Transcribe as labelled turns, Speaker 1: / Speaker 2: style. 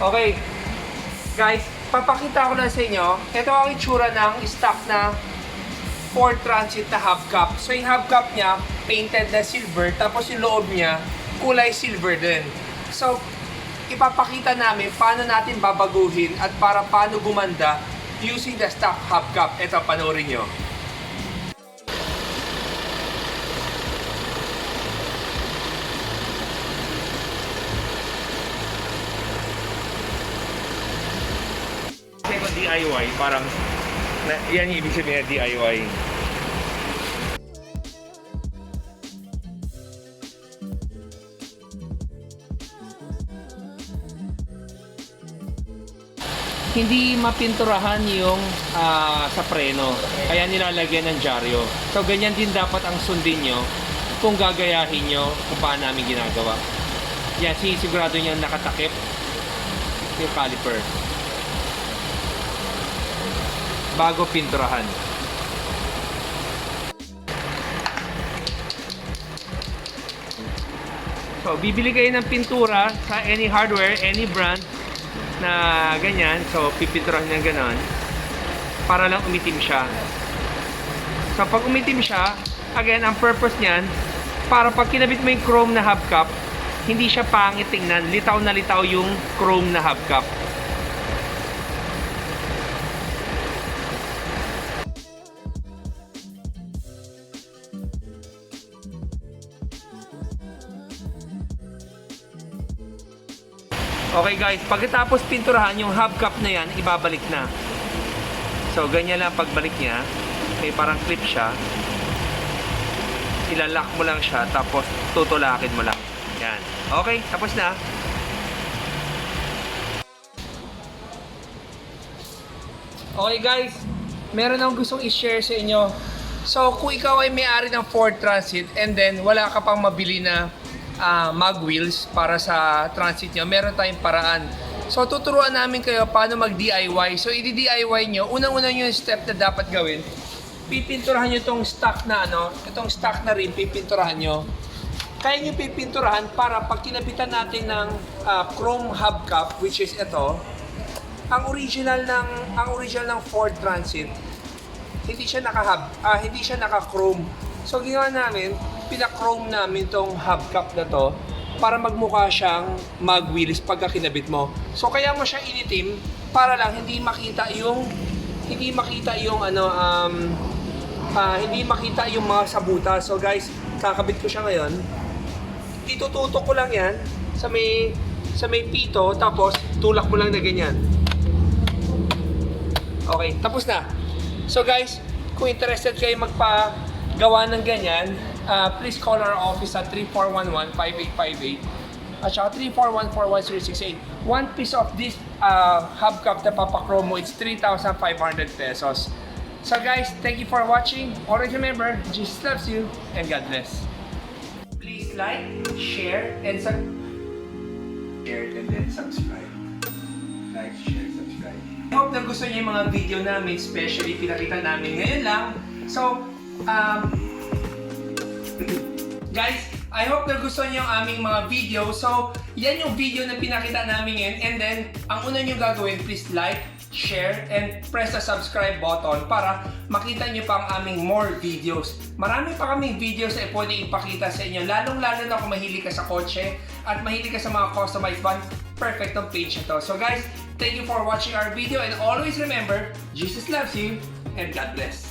Speaker 1: Okay, guys, papakita ko lang sa inyo. Ito ang itsura ng stock na Ford Transit na hubcap. So yung hubcap niya, painted na silver, tapos yung loob niya, kulay silver din. So, ipapakita namin paano natin babaguhin at para paano gumanda using the stock hubcap. Ito, panoorin nyo. D.I.Y, parang yan yung ibig sabihin na D.I.Y. Hindi mapinturahan yung sa preno, kaya nilalagyan ng dyaryo. So ganyan din dapat ang sundin nyo kung gagayahin nyo kung paano namin ginagawa. Yan, sinisigurado nyo nakatakip yung caliper bago pinturahan. So, bibili kayo ng pintura sa any hardware, any brand na ganyan. So, pipinturahan ng ganon para lang umitim siya. So, pag umitim siya, again, ang purpose niyan, para pag kinabit mo yung chrome na hubcap, hindi siya pangit tingnan. Litaw na litaw yung chrome na hubcap. Okay guys, pagkatapos pinturahan yung hubcap na yan, ibabalik na. So ganyan lang pagbalik niya. May parang clip siya. Ilalak mo lang siya, tapos tutulakin mo lang. Yan. Okay, tapos na. Okay guys, meron akong gustong i-share sa inyo. So kung ikaw ay may-ari ng Ford Transit and then wala ka pang mabili na mag wheels para sa transit nyo, meron tayong paraan. So tuturuan namin kayo paano mag DIY. So i-DIY nyo, unang-una nyo yung step na dapat gawin, pipinturahan nyo itong stock na itong stock na rin pipinturahan nyo. Kaya nyo pipinturahan para pag kinabitan natin ng chrome hubcap, which is ito, ang original ng Ford Transit, hindi siya naka-chrome. So ginawa namin, pina-chrome namin tong hubcap na to para magmukha siyang mag wheels pagka kinabit mo. So kaya mo siya initim para lang hindi makita yung mga sabuta. So guys, kakabit ko siya ngayon. Itututok ko lang yan sa may pito, tapos tulak mo lang na ganyan. Okay, tapos na. So guys, kung interested kayo magpagawa ng ganyan, please call our office at 3411-5858 at saka 3414-1068. One piece of this hubcap na papachrome mo, it's 3,500 pesos. So guys, thank you for watching. Always remember, Jesus loves you and God bless. Please like, share, and subscribe. Like, share, subscribe. I hope na gusto niyo yung mga video namin, especially pinakita namin ngayon lang. So, guys, I hope na gusto niyo ang aming mga video. So, yan yung video na pinakita namin ngayon. And then, ang una niyo gagawin, please like, share, and press the subscribe button para makita niyo pa ang aming more videos. Marami pa kaming videos na pwede ipakita sa inyo. Lalong-lalo na kung mahilig ka sa kotse at mahilig ka sa mga customized van, perfect ang page ito. So guys, thank you for watching our video and always remember, Jesus loves you and God bless.